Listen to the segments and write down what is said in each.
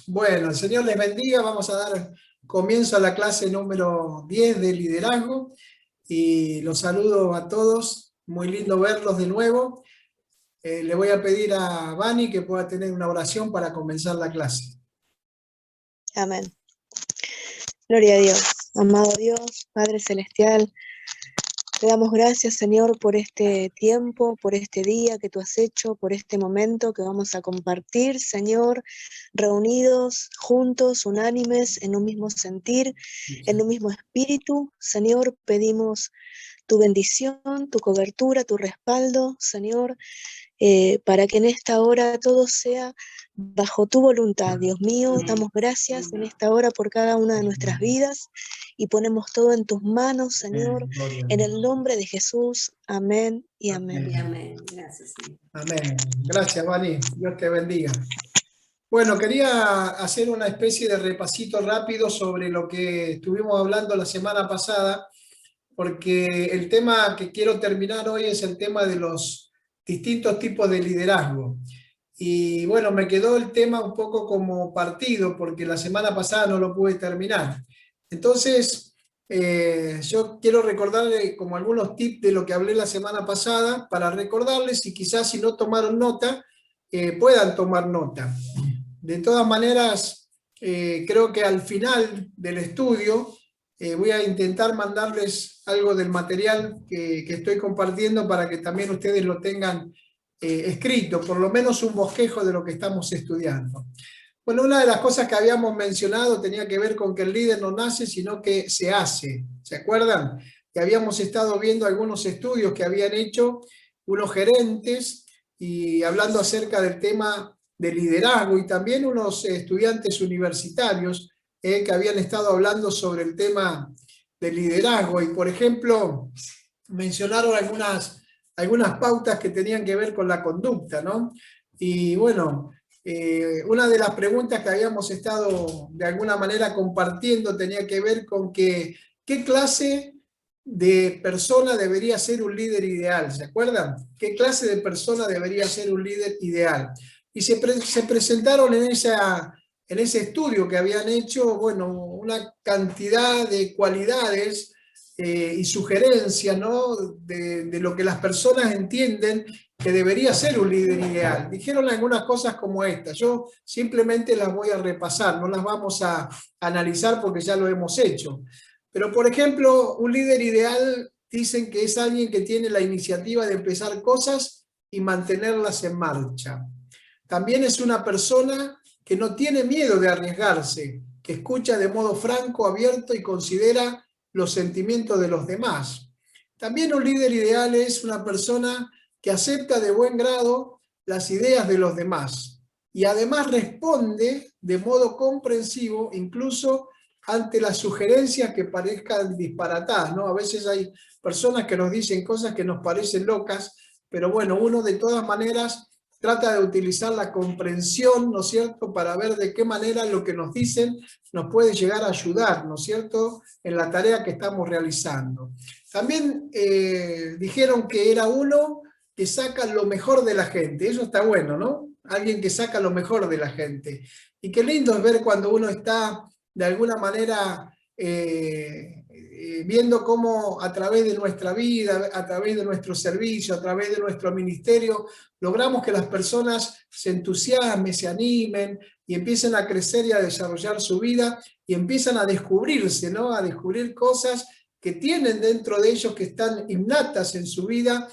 Bueno, el Señor les bendiga. Vamos a dar comienzo a la clase número 10 de liderazgo y los saludo a todos. Muy lindo verlos de nuevo. Le voy a pedir a Vani que pueda tener una oración para comenzar la clase. Amén. Gloria a Dios. Amado Dios, Padre Celestial, te damos gracias, Señor, por este tiempo, por este día que tú has hecho, por este momento que vamos a compartir, Señor, reunidos, juntos, unánimes, en un mismo sentir, en un mismo espíritu. Señor, pedimos tu bendición, tu cobertura, tu respaldo, Señor, para que en esta hora todo sea bajo tu voluntad. Dios mío, damos gracias en esta hora por cada una de nuestras vidas y ponemos todo en tus manos, Señor, en el nombre de Jesús. Amén y amén. Amén. Gracias, Señor. Amén. Gracias, Vani. Dios te bendiga. Bueno, quería hacer una especie de repasito rápido sobre lo que estuvimos hablando la semana pasada, porque el tema que quiero terminar hoy es el tema de los distintos tipos de liderazgo. Y bueno, me quedó el tema un poco como partido, porque la semana pasada no lo pude terminar. Entonces, yo quiero recordarles como algunos tips de lo que hablé la semana pasada, para recordarles y quizás si no tomaron nota, puedan tomar nota. De todas maneras, creo que al final del estudio voy a intentar mandarles algo del material que estoy compartiendo para que también ustedes lo tengan escrito, por lo menos un bosquejo de lo que estamos estudiando. Bueno, una de las cosas que habíamos mencionado tenía que ver con que el líder no nace, sino que se hace. ¿Se acuerdan? Que habíamos estado viendo algunos estudios que habían hecho unos gerentes y hablando acerca del tema de liderazgo y también unos estudiantes universitarios que habían estado hablando sobre el tema de liderazgo y, por ejemplo, mencionaron algunas pautas que tenían que ver con la conducta, ¿no? Y bueno, una de las preguntas que habíamos estado de alguna manera compartiendo tenía que ver con que, ¿qué clase de persona debería ser un líder ideal? ¿Se acuerdan? ¿Qué clase de persona debería ser un líder ideal? Y se presentaron en ese estudio que habían hecho, bueno, una cantidad de cualidades y sugerencias, ¿no? de lo que las personas entienden que debería ser un líder ideal. Dijeron algunas cosas como esta. Yo simplemente las voy a repasar, no las vamos a analizar porque ya lo hemos hecho. Pero, por ejemplo, un líder ideal dicen que es alguien que tiene la iniciativa de empezar cosas y mantenerlas en marcha. También es una persona que no tiene miedo de arriesgarse, que escucha de modo franco, abierto y considera los sentimientos de los demás. También un líder ideal es una persona que acepta de buen grado las ideas de los demás y además responde de modo comprensivo incluso ante las sugerencias que parezcan disparatadas, ¿no? A veces hay personas que nos dicen cosas que nos parecen locas, pero bueno, uno de todas maneras trata de utilizar la comprensión, ¿no es cierto?, para ver de qué manera lo que nos dicen nos puede llegar a ayudar, ¿no es cierto?, en la tarea que estamos realizando. También dijeron que era uno que saca lo mejor de la gente. Eso está bueno, ¿no? Alguien que saca lo mejor de la gente. Y qué lindo es ver cuando uno está de alguna manera viendo cómo a través de nuestra vida, a través de nuestro servicio, a través de nuestro ministerio, logramos que las personas se entusiasmen, se animen y empiecen a crecer y a desarrollar su vida y empiezan a descubrirse, ¿no? A descubrir cosas que tienen dentro de ellos, que están innatas en su vida,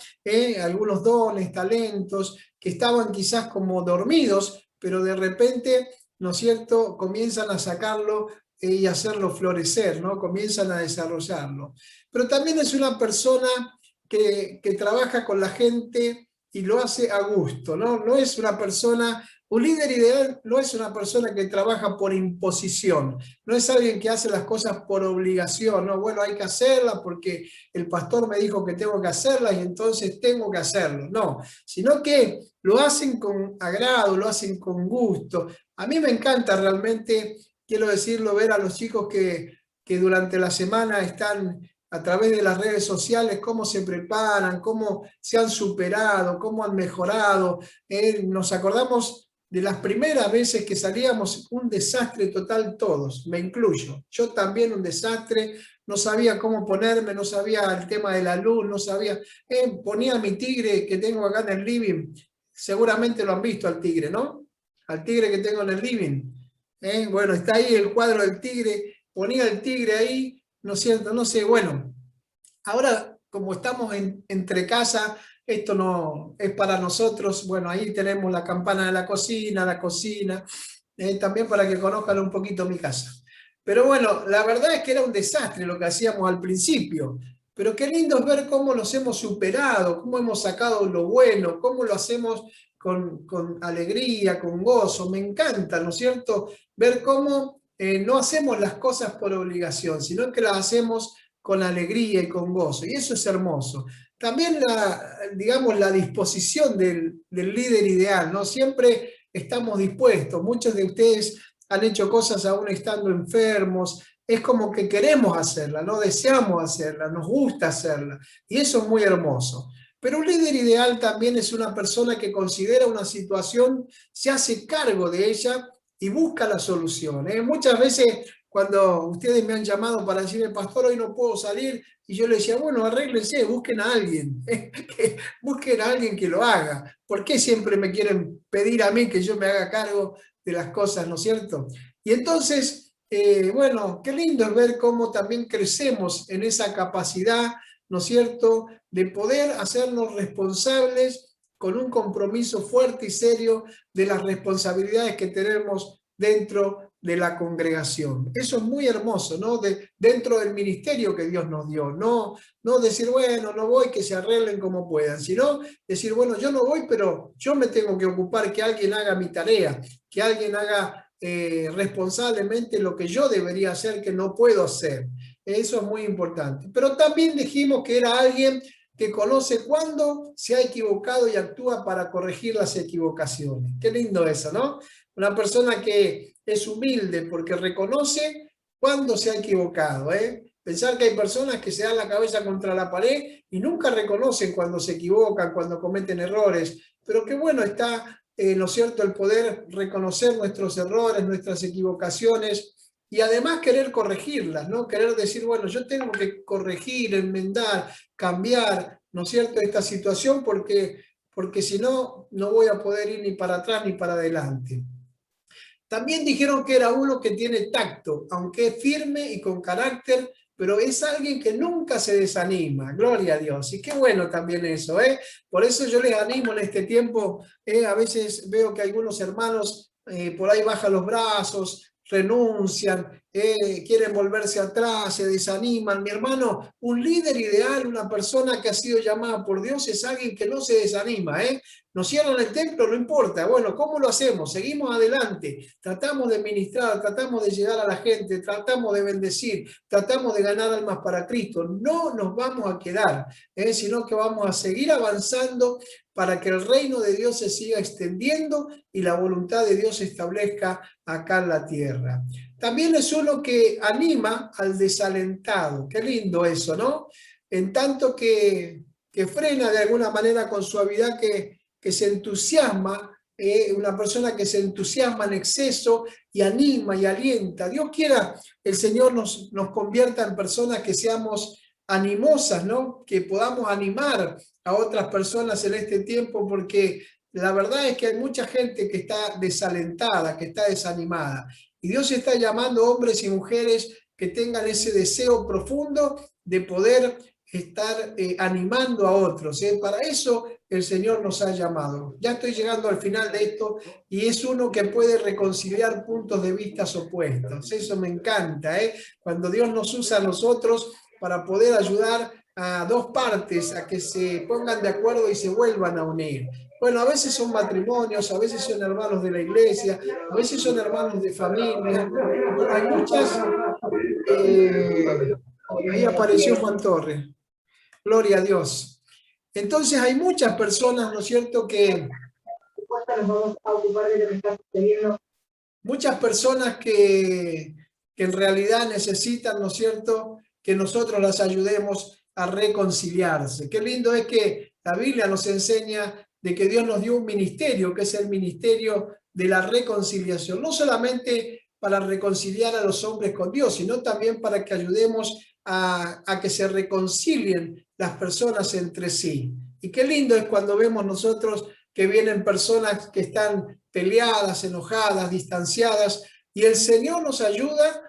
algunos dones, talentos, que estaban quizás como dormidos, pero de repente, ¿no es cierto?, comienzan a sacarlo y hacerlo florecer, ¿no? Comienzan a desarrollarlo. Pero también es una persona que trabaja con la gente y lo hace a gusto, ¿no? No es una persona, un líder ideal no es una persona que trabaja por imposición, no es alguien que hace las cosas por obligación, ¿no? Bueno, hay que hacerlas porque el pastor me dijo que tengo que hacerlas y entonces tengo que hacerlo, no, sino que lo hacen con agrado, lo hacen con gusto. A mí me encanta realmente, quiero decirlo, ver a los chicos que durante la semana están a través de las redes sociales, cómo se preparan, cómo se han superado, cómo han mejorado. Nos acordamos de las primeras veces que salíamos, un desastre total todos, me incluyo. Yo también un desastre, no sabía cómo ponerme, no sabía el tema de la luz, no sabía. Ponía a mi tigre que tengo acá en el living, seguramente lo han visto al tigre, ¿no? Al tigre que tengo en el living. Bueno, está ahí el cuadro del tigre, ponía el tigre ahí, ¿no es cierto? No sé, bueno. Ahora, como estamos entre casa, esto no es para nosotros. Bueno, ahí tenemos la campana de la cocina, también para que conozcan un poquito mi casa. Pero bueno, la verdad es que era un desastre lo que hacíamos al principio. Pero qué lindo es ver cómo los hemos superado, cómo hemos sacado lo bueno, cómo lo hacemos con alegría, con gozo. Me encanta, ¿no es cierto? Ver cómo no hacemos las cosas por obligación, sino que las hacemos con alegría y con gozo, y eso es hermoso. También digamos, la disposición del líder ideal, ¿no? Siempre estamos dispuestos, muchos de ustedes han hecho cosas aún estando enfermos, es como que queremos hacerla, ¿no? Deseamos hacerla, nos gusta hacerla, y eso es muy hermoso. Pero un líder ideal también es una persona que considera una situación, se hace cargo de ella y busca la solución. Muchas veces cuando ustedes me han llamado para decirme, pastor, hoy no puedo salir, y yo le decía, bueno, arréglense, busquen a alguien, busquen a alguien que lo haga. ¿Por qué siempre me quieren pedir a mí que yo me haga cargo de las cosas, ¿no es cierto? Y entonces, bueno, qué lindo es ver cómo también crecemos en esa capacidad, ¿no es cierto?, de poder hacernos responsables con un compromiso fuerte y serio de las responsabilidades que tenemos dentro de la congregación. Eso es muy hermoso, ¿no? Dentro del ministerio que Dios nos dio. No decir, bueno, no voy, que se arreglen como puedan, sino decir, bueno, yo no voy, pero yo me tengo que ocupar que alguien haga mi tarea, que alguien haga responsablemente lo que yo debería hacer, que no puedo hacer. Eso es muy importante. Pero también dijimos que era alguien que conoce cuándo se ha equivocado y actúa para corregir las equivocaciones. Qué lindo eso, ¿no? Una persona que es humilde porque reconoce cuándo se ha equivocado. Pensar que hay personas que se dan la cabeza contra la pared y nunca reconocen cuando se equivocan, cuando cometen errores. Pero qué bueno está, ¿no es cierto?, el poder reconocer nuestros errores, nuestras equivocaciones y además querer corregirlas, ¿no? Querer decir, bueno, yo tengo que corregir, enmendar, cambiar, ¿no es cierto?, esta situación porque si no, no voy a poder ir ni para atrás ni para adelante. También dijeron que era uno que tiene tacto, aunque es firme y con carácter, pero es alguien que nunca se desanima. Gloria a Dios. Y qué bueno también eso, ¿eh? Por eso yo les animo en este tiempo. A veces veo que algunos hermanos por ahí bajan los brazos, renuncian, quieren volverse atrás, se desaniman. Mi hermano, un líder ideal, una persona que ha sido llamada por Dios, es alguien que no se desanima, ¿eh? Nos cierran el templo, no importa. Bueno, ¿cómo lo hacemos? Seguimos adelante, tratamos de ministrar, tratamos de llegar a la gente, tratamos de bendecir, tratamos de ganar almas para Cristo. No nos vamos a quedar, sino que vamos a seguir avanzando para que el reino de Dios se siga extendiendo y la voluntad de Dios se establezca acá en la tierra. También es uno que anima al desalentado. Qué lindo eso, ¿no? En tanto que frena de alguna manera con suavidad, que se entusiasma, una persona que se entusiasma en exceso y anima y alienta. Dios quiera, el Señor nos convierta en personas que seamos animosas, ¿no? Que podamos animar a otras personas en este tiempo, porque la verdad es que hay mucha gente que está desalentada, que está desanimada. Y Dios está llamando hombres y mujeres que tengan ese deseo profundo de poder estar animando a otros. Para eso el Señor nos ha llamado. Ya estoy llegando al final de esto y es uno que puede reconciliar puntos de vista opuestos. Eso me encanta, cuando Dios nos usa a nosotros para poder ayudar a dos partes a que se pongan de acuerdo y se vuelvan a unir. Bueno, a veces son matrimonios, a veces son hermanos de la iglesia, a veces son hermanos de familia. Bueno, hay muchas... ahí apareció Juan Torres. Gloria a Dios. Entonces hay muchas personas, ¿no es cierto?, muchas personas que en realidad necesitan, ¿no es cierto?, que nosotros las ayudemos a reconciliarse. Qué lindo es que la Biblia nos enseña de que Dios nos dio un ministerio, que es el ministerio de la reconciliación, no solamente para reconciliar a los hombres con Dios, sino también para que ayudemos a que se reconcilien las personas entre sí. Y qué lindo es cuando vemos nosotros que vienen personas que están peleadas, enojadas, distanciadas, y el Señor nos ayuda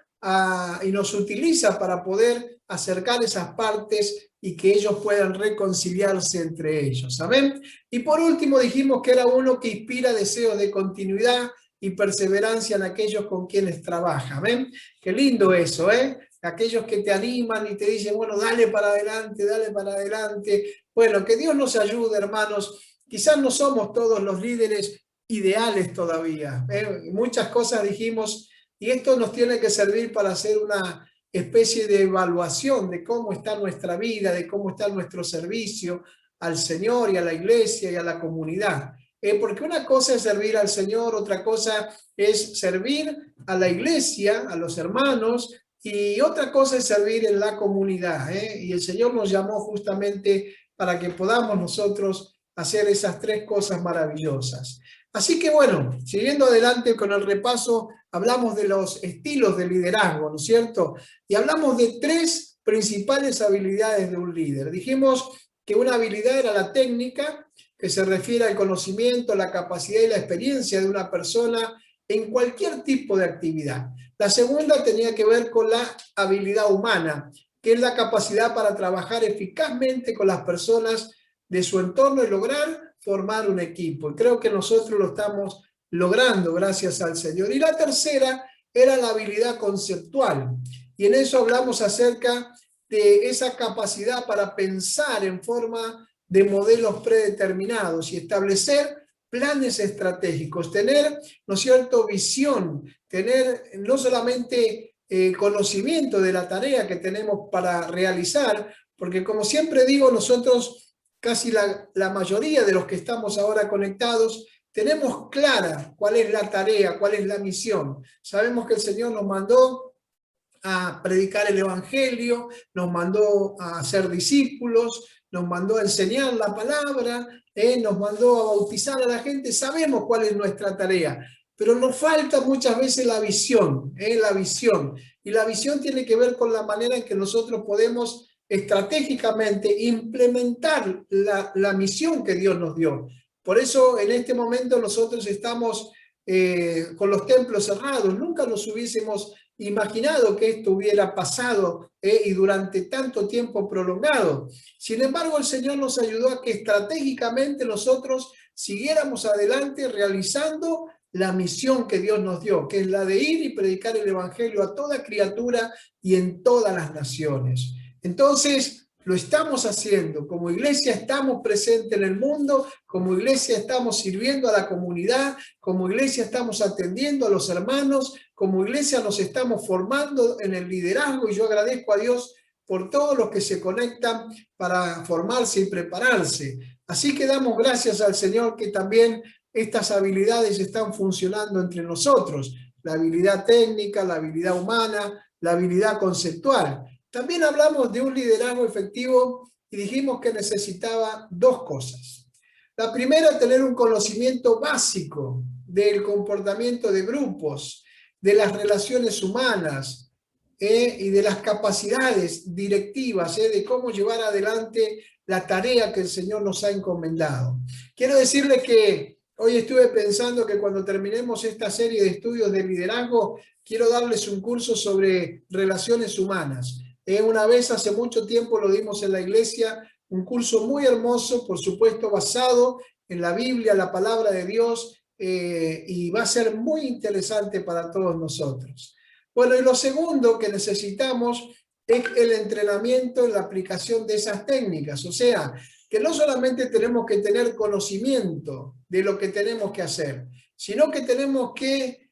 y nos utiliza para poder acercar esas partes y que ellos puedan reconciliarse entre ellos. ¿Amén? Y por último dijimos que era uno que inspira deseos de continuidad y perseverancia en aquellos con quienes trabaja. ¿Amén? Qué lindo eso, ¿eh? Aquellos que te animan y te dicen, bueno, dale para adelante, dale para adelante. Bueno, que Dios nos ayude, hermanos. Quizás no somos todos los líderes ideales todavía. Muchas cosas dijimos y esto nos tiene que servir para hacer una especie de evaluación de cómo está nuestra vida, de cómo está nuestro servicio al Señor y a la iglesia y a la comunidad. Porque una cosa es servir al Señor, otra cosa es servir a la iglesia, a los hermanos, y otra cosa es servir en la comunidad. Y el Señor nos llamó justamente para que podamos nosotros hacer esas tres cosas maravillosas. Así que bueno, siguiendo adelante con el repaso, hablamos de los estilos de liderazgo, ¿no es cierto? Y hablamos de tres principales habilidades de un líder. Dijimos que una habilidad era la técnica, que se refiere al conocimiento, la capacidad y la experiencia de una persona en cualquier tipo de actividad. La segunda tenía que ver con la habilidad humana, que es la capacidad para trabajar eficazmente con las personas de su entorno y lograr formar un equipo. Y creo que nosotros lo estamos logrando gracias al Señor. Y la tercera era la habilidad conceptual. Y en eso hablamos acerca de esa capacidad para pensar en forma de modelos predeterminados y establecer planes estratégicos, tener, ¿no es cierto?, visión, tener no solamente conocimiento de la tarea que tenemos para realizar, porque como siempre digo, nosotros, casi la mayoría de los que estamos ahora conectados, tenemos clara cuál es la tarea, cuál es la misión. Sabemos que el Señor nos mandó a predicar el Evangelio, nos mandó a ser discípulos, nos mandó a enseñar la palabra, nos mandó a bautizar a la gente. Sabemos cuál es nuestra tarea, pero nos falta muchas veces la visión, la visión. Y la visión tiene que ver con la manera en que nosotros podemos estratégicamente implementar la misión que Dios nos dio. Por eso en este momento nosotros estamos con los templos cerrados. Nunca nos hubiésemos imaginado que esto hubiera pasado y durante tanto tiempo prolongado. Sin embargo, el Señor nos ayudó a que estratégicamente nosotros siguiéramos adelante realizando la misión que Dios nos dio, que es la de ir y predicar el Evangelio a toda criatura y en todas las naciones. Entonces, lo estamos haciendo. Como iglesia estamos presentes en el mundo, como iglesia estamos sirviendo a la comunidad, como iglesia estamos atendiendo a los hermanos, como iglesia nos estamos formando en el liderazgo y yo agradezco a Dios por todos los que se conectan para formarse y prepararse. Así que damos gracias al Señor que también estas habilidades están funcionando entre nosotros. La habilidad técnica, la habilidad humana, la habilidad conceptual. También hablamos de un liderazgo efectivo y dijimos que necesitaba dos cosas. La primera, tener un conocimiento básico del comportamiento de grupos, de las relaciones humanas y de las capacidades directivas, de cómo llevar adelante la tarea que el Señor nos ha encomendado. Quiero decirles que hoy estuve pensando que cuando terminemos esta serie de estudios de liderazgo, quiero darles un curso sobre relaciones humanas. Una vez hace mucho tiempo lo dimos en la iglesia, un curso muy hermoso, por supuesto basado en la Biblia, la palabra de Dios, y va a ser muy interesante para todos nosotros. Bueno, y lo segundo que necesitamos es el entrenamiento en la aplicación de esas técnicas, o sea, que no solamente tenemos que tener conocimiento de lo que tenemos que hacer, sino que tenemos que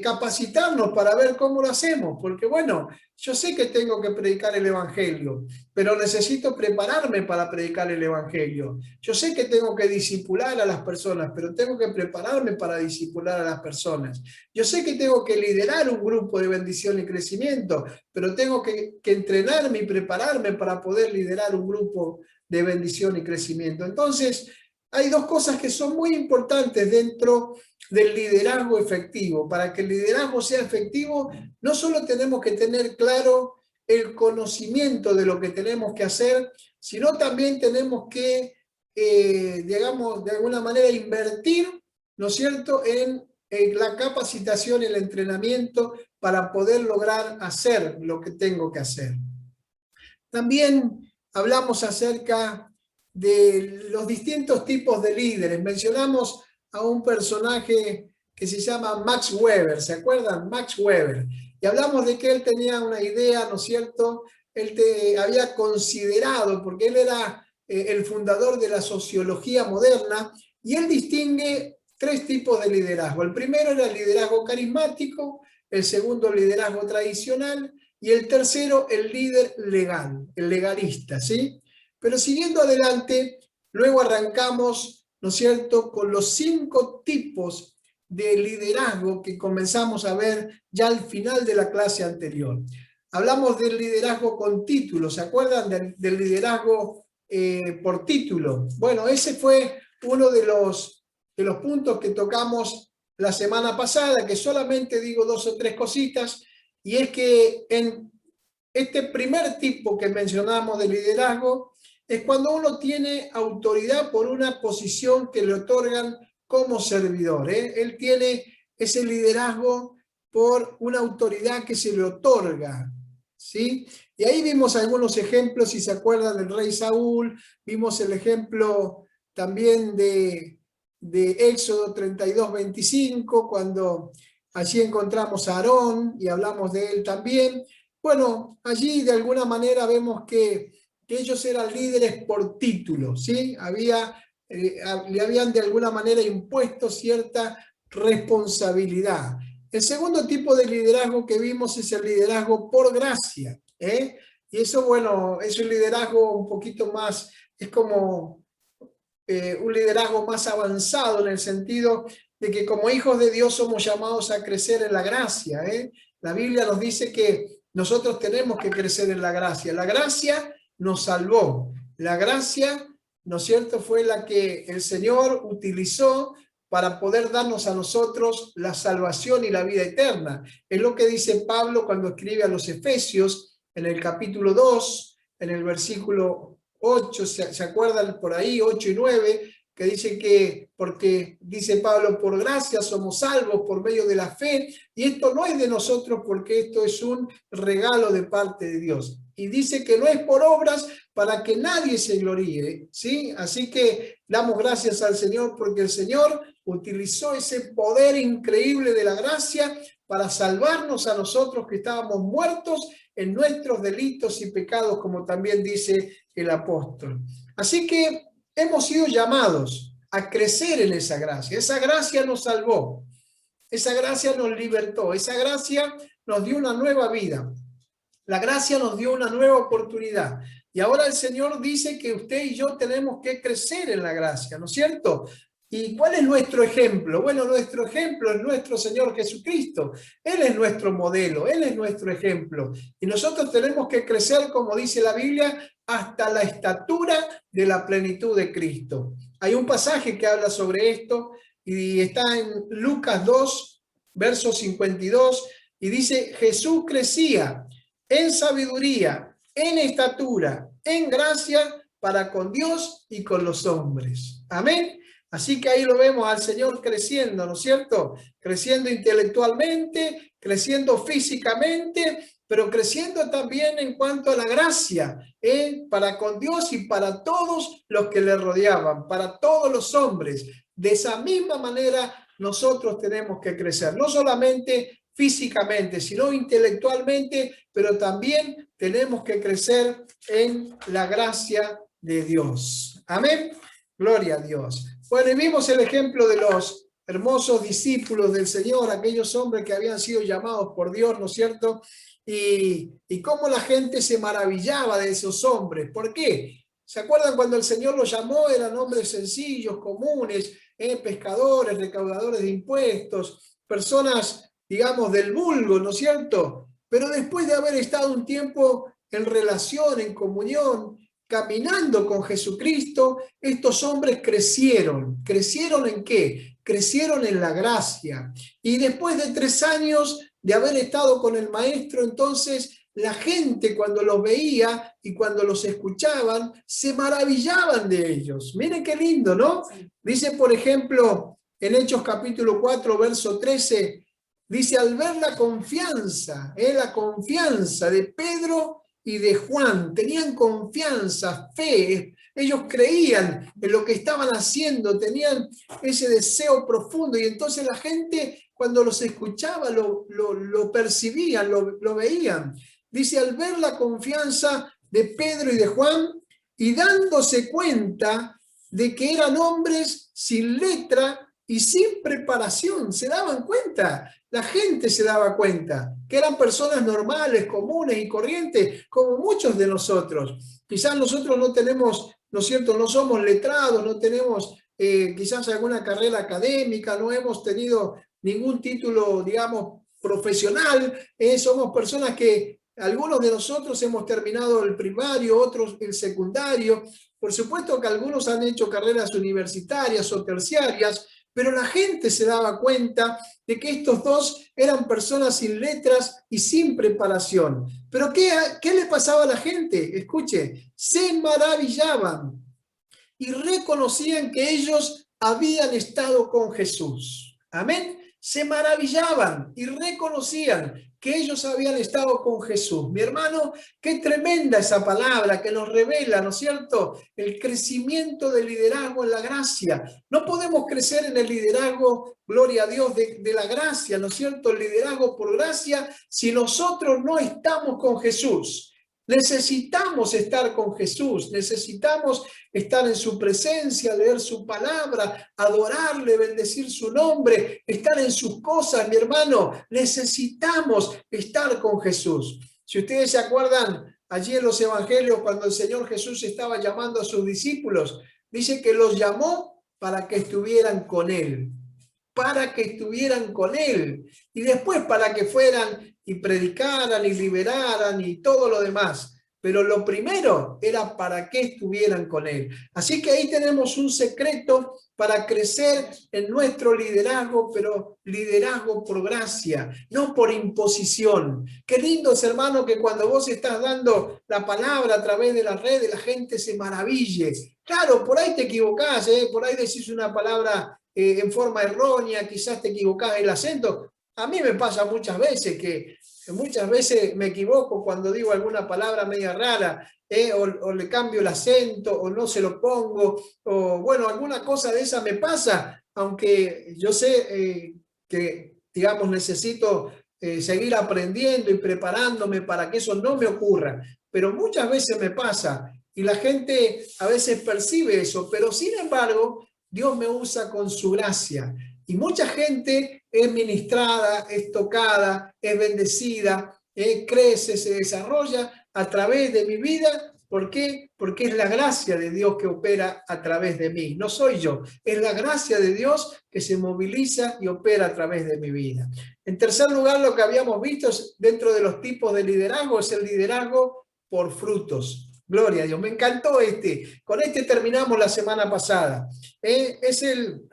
capacitarnos para ver cómo lo hacemos, porque bueno, yo sé que tengo que predicar el Evangelio, pero necesito prepararme para predicar el Evangelio. Yo sé que tengo que discipular a las personas, pero tengo que prepararme para discipular a las personas. Yo sé que tengo que liderar un grupo de bendición y crecimiento, pero tengo que entrenarme y prepararme para poder liderar un grupo de bendición y crecimiento. Entonces, hay dos cosas que son muy importantes dentro del liderazgo efectivo. Para que el liderazgo sea efectivo, no solo tenemos que tener claro el conocimiento de lo que tenemos que hacer, sino también tenemos que, digamos, de alguna manera invertir, ¿no es cierto?, en la capacitación y el entrenamiento para poder lograr hacer lo que tengo que hacer. También hablamos acerca de los distintos tipos de líderes. Mencionamos a un personaje que se llama Max Weber, ¿se acuerdan? Max Weber. Y hablamos de que él tenía una idea, ¿no es cierto? Él había considerado, porque él era el fundador de la sociología moderna, y él distingue tres tipos de liderazgo. El primero era el liderazgo carismático, el segundo el liderazgo tradicional, y el tercero, el líder legal, el legalista, ¿sí? Pero siguiendo adelante, luego arrancamos, ¿no es cierto?, con los 5 tipos de liderazgo que comenzamos a ver ya al final de la clase anterior. Hablamos del liderazgo con título, ¿se acuerdan del liderazgo por título? Bueno, ese fue uno de los puntos que tocamos la semana pasada, que solamente digo 2 o 3 cositas. Y es que en este primer tipo que mencionamos de liderazgo es cuando uno tiene autoridad por una posición que le otorgan como servidor. Él tiene ese liderazgo por una autoridad que se le otorga, ¿sí? Y ahí vimos algunos ejemplos, si se acuerdan del rey Saúl, vimos el ejemplo también de Éxodo 32:25, cuando allí encontramos a Aarón y hablamos de él también. Bueno, allí de alguna manera vemos que ellos eran líderes por título, ¿sí? Le habían de alguna manera impuesto cierta responsabilidad. El segundo tipo de liderazgo que vimos es el liderazgo por gracia, ¿eh? Y eso, bueno, es un liderazgo un poquito más, es como un liderazgo más avanzado en el sentido de que como hijos de Dios somos llamados a crecer en la gracia. La Biblia nos dice que nosotros tenemos que crecer en la gracia. La gracia nos salvó. La gracia, ¿no es cierto?, fue la que el Señor utilizó para poder darnos a nosotros la salvación y la vida eterna. Es lo que dice Pablo cuando escribe a los Efesios en el capítulo 2, en el versículo 8, ¿se acuerdan por ahí? 8 y 9, que dice que, porque dice Pablo, por gracia somos salvos por medio de la fe, y esto no es de nosotros porque esto es un regalo de parte de Dios. Y dice que no es por obras para que nadie se gloríe, ¿sí? Así que damos gracias al Señor porque el Señor utilizó ese poder increíble de la gracia para salvarnos a nosotros que estábamos muertos en nuestros delitos y pecados, como también dice el apóstol. Así que hemos sido llamados a crecer en esa gracia. Esa gracia nos salvó, esa gracia nos libertó, esa gracia nos dio una nueva vida. La gracia nos dio una nueva oportunidad. Y ahora el Señor dice que usted y yo tenemos que crecer en la gracia, ¿no es cierto? ¿Y cuál es nuestro ejemplo? Bueno, nuestro ejemplo es nuestro Señor Jesucristo. Él es nuestro modelo, Él es nuestro ejemplo. Y nosotros tenemos que crecer, como dice la Biblia, hasta la estatura de la plenitud de Cristo. Hay un pasaje que habla sobre esto y está en Lucas 2, verso 52, y dice, Jesús crecía en sabiduría, en estatura, en gracia para con Dios y con los hombres. Amén. Así que ahí lo vemos al Señor creciendo, ¿no es cierto? Creciendo intelectualmente, creciendo físicamente, pero creciendo también en cuanto a la gracia, para con Dios y para todos los que le rodeaban, para todos los hombres. De esa misma manera nosotros tenemos que crecer, no solamente físicamente, sino intelectualmente, pero también tenemos que crecer en la gracia de Dios. Amén. Gloria a Dios. Bueno, y vimos el ejemplo de los hermosos discípulos del Señor, aquellos hombres que habían sido llamados por Dios, ¿no es cierto? Y cómo la gente se maravillaba de esos hombres. ¿Por qué? ¿Se acuerdan cuando el Señor los llamó? Eran hombres sencillos, comunes, pescadores, recaudadores de impuestos, personas, digamos, del vulgo, ¿no es cierto? Pero después de haber estado un tiempo en relación, en comunión, caminando con Jesucristo, estos hombres crecieron. ¿Crecieron en qué? Crecieron en la gracia. Y después de 3 años de haber estado con el maestro, entonces la gente cuando los veía y cuando los escuchaban, se maravillaban de ellos. Miren qué lindo, ¿no? Dice, por ejemplo, en Hechos capítulo 4, verso 13, dice, al ver la confianza de Pedro y de Juan, tenían confianza, fe, ellos creían en lo que estaban haciendo, tenían ese deseo profundo, y entonces la gente cuando los escuchaba lo percibían, lo veían. Dice, al ver la confianza de Pedro y de Juan, y dándose cuenta de que eran hombres sin letra y sin preparación, se daban cuenta, la gente se daba cuenta, que eran personas normales, comunes y corrientes, como muchos de nosotros. Quizás nosotros no tenemos, ¿no es cierto?, no somos letrados, no tenemos quizás alguna carrera académica, no hemos tenido ningún título, digamos, profesional, somos personas que algunos de nosotros hemos terminado el primario, otros el secundario, por supuesto que algunos han hecho carreras universitarias o terciarias, pero la gente se daba cuenta de que estos dos eran personas sin letras y sin preparación. ¿Pero qué le pasaba a la gente? Escuche, se maravillaban y reconocían que ellos habían estado con Jesús. Amén. Se maravillaban y reconocían que ellos habían estado con Jesús. Mi hermano, qué tremenda esa palabra que nos revela, ¿no es cierto?, el crecimiento del liderazgo en la gracia. No podemos crecer en el liderazgo, gloria a Dios, de la gracia, ¿no es cierto?, el liderazgo por gracia, si nosotros no estamos con Jesús. Necesitamos estar con Jesús, necesitamos estar en su presencia, leer su palabra, adorarle, bendecir su nombre, estar en sus cosas, mi hermano. Necesitamos estar con Jesús. Si ustedes se acuerdan, allí en los evangelios, cuando el Señor Jesús estaba llamando a sus discípulos, dice que los llamó para que estuvieran con Él. Para que estuvieran con Él. Y después para que fueran y predicaran y liberaran y todo lo demás. Pero lo primero era para que estuvieran con Él. Así que ahí tenemos un secreto para crecer en nuestro liderazgo, pero liderazgo por gracia, no por imposición. Qué lindo es, hermano, que cuando vos estás dando la palabra a través de las redes, la gente se maraville. Claro, por ahí te equivocás, por ahí decís una palabra en forma errónea, quizás te equivocás el acento. A mí me pasa muchas veces que muchas veces me equivoco cuando digo alguna palabra media rara, o le cambio el acento, o no se lo pongo, o bueno, alguna cosa de esa me pasa, aunque yo sé que, digamos, necesito seguir aprendiendo y preparándome para que eso no me ocurra, pero muchas veces me pasa y la gente a veces percibe eso, pero sin embargo, Dios me usa con su gracia. Y mucha gente es ministrada, es tocada, es bendecida, crece, se desarrolla a través de mi vida. ¿Por qué? Porque es la gracia de Dios que opera a través de mí. No soy yo, es la gracia de Dios que se moviliza y opera a través de mi vida. En tercer lugar, lo que habíamos visto dentro de los tipos de liderazgo es el liderazgo por frutos. Gloria a Dios, me encantó este. Con este terminamos la semana pasada. Es el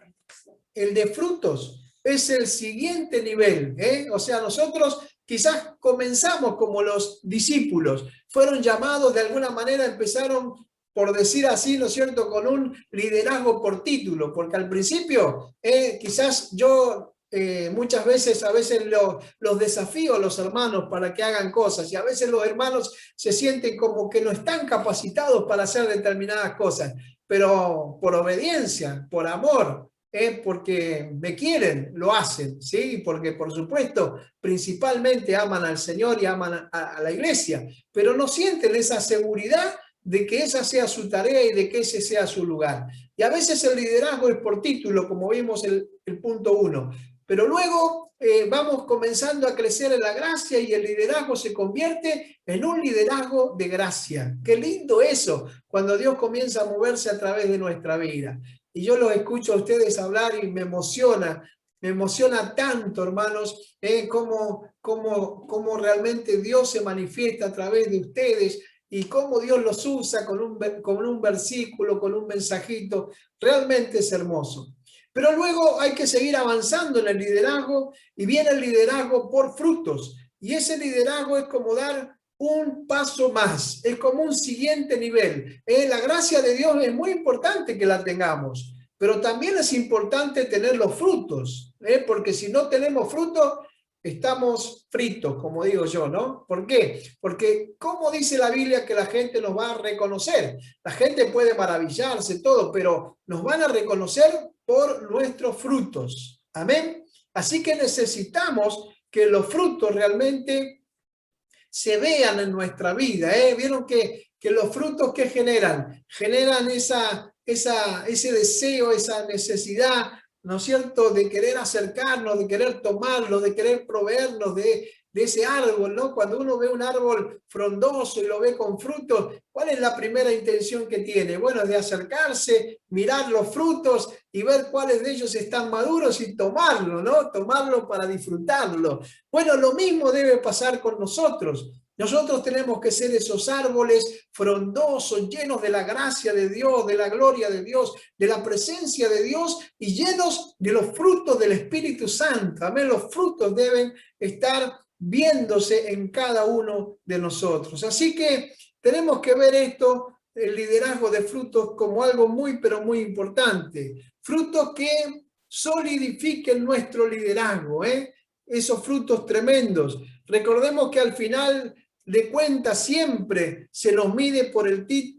de frutos, es el siguiente nivel. O sea, nosotros quizás comenzamos como los discípulos, fueron llamados de alguna manera, empezaron, por decir así, ¿no es cierto?, con un liderazgo por título, porque al principio quizás yo muchas veces, a veces los desafío a los hermanos para que hagan cosas, y a veces los hermanos se sienten como que no están capacitados para hacer determinadas cosas, pero por obediencia, por amor, porque me quieren, lo hacen, ¿sí? Porque por supuesto, principalmente aman al Señor y aman a la iglesia, pero no sienten esa seguridad de que esa sea su tarea y de que ese sea su lugar. Y a veces el liderazgo es por título, como vimos el punto 1, pero luego vamos comenzando a crecer en la gracia y el liderazgo se convierte en un liderazgo de gracia. Qué lindo eso, cuando Dios comienza a moverse a través de nuestra vida. Y yo los escucho a ustedes hablar y me emociona tanto, hermanos, cómo realmente Dios se manifiesta a través de ustedes. y cómo Dios los usa con un versículo, con un mensajito. Realmente es hermoso. Pero luego hay que seguir avanzando en el liderazgo y viene el liderazgo por frutos. Y ese liderazgo es como dar un paso más, es como un siguiente nivel. La gracia de Dios es muy importante que la tengamos, pero también es importante tener los frutos, porque si no tenemos frutos, estamos fritos, como digo yo, ¿no? ¿Por qué? Porque ¿cómo dice la Biblia que la gente nos va a reconocer? La gente puede maravillarse, todo, pero nos van a reconocer por nuestros frutos. Amén. Así que necesitamos que los frutos realmente se vean en nuestra vida. Vieron que los frutos que generan ese deseo, esa necesidad, ¿no es cierto?, de querer acercarnos, de querer tomarlo, de querer proveernos de ese árbol, ¿no? Cuando uno ve un árbol frondoso y lo ve con frutos, ¿cuál es la primera intención que tiene? Bueno, de acercarse, mirar los frutos y ver cuáles de ellos están maduros y tomarlo, ¿no? Tomarlo para disfrutarlo. Bueno, lo mismo debe pasar con nosotros. Nosotros tenemos que ser esos árboles frondosos, llenos de la gracia de Dios, de la gloria de Dios, de la presencia de Dios y llenos de los frutos del Espíritu Santo. Amén, los frutos deben estar viéndose en cada uno de nosotros. Así que tenemos que ver esto, el liderazgo de frutos, como algo muy, pero muy importante. Frutos que solidifiquen nuestro liderazgo, esos frutos tremendos. Recordemos que al final de cuentas siempre se nos mide por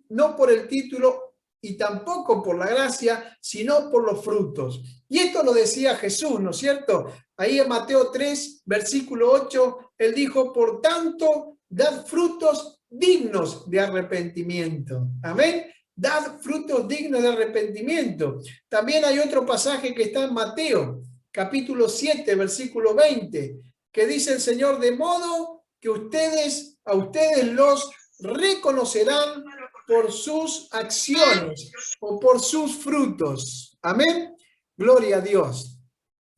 no por el título y tampoco por la gracia, sino por los frutos. Y esto lo decía Jesús, ¿no es cierto? Ahí en Mateo 3, versículo 8, él dijo, por tanto, dad frutos dignos de arrepentimiento. Amén. Dad frutos dignos de arrepentimiento. También hay otro pasaje que está en Mateo, capítulo 7, versículo 20, que dice el Señor, de modo que a ustedes los reconocerán por sus acciones o por sus frutos. Amén. Gloria a Dios.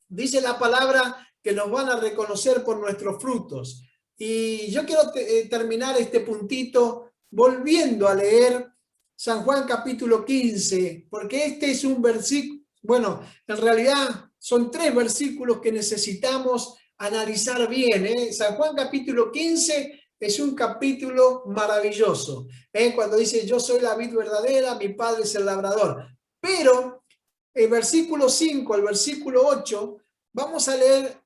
Dice la palabra que nos van a reconocer por nuestros frutos. Y yo quiero terminar este puntito volviendo a leer San Juan capítulo 15, porque este es un versículo, bueno, en realidad son 3 versículos que necesitamos analizar bien. San Juan capítulo 15 es un capítulo maravilloso. Cuando dice, yo soy la vid verdadera, mi padre es el labrador. Pero el versículo 5 al versículo 8, vamos a leer,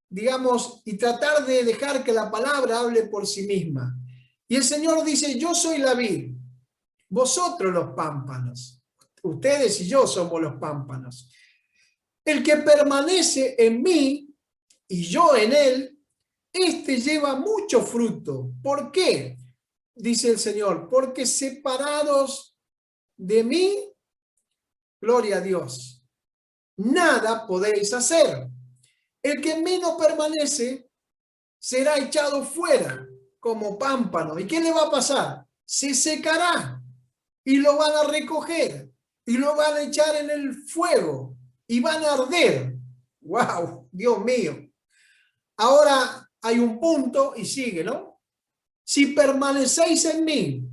digamos, y tratar de dejar que la palabra hable por sí misma. Y el Señor dice, yo soy la vid, vosotros los pámpanos. Ustedes y yo somos los pámpanos. El que permanece en mí y yo en él, este lleva mucho fruto. ¿Por qué? Dice el Señor, porque separados de mí, gloria a Dios, nada podéis hacer. El que en mí no permanece será echado fuera como pámpano. ¿Y qué le va a pasar? Se secará y lo van a recoger y lo van a echar en el fuego y van a arder. ¡Wow! Dios mío. Ahora hay un punto y sigue, ¿no? Si permanecéis en mí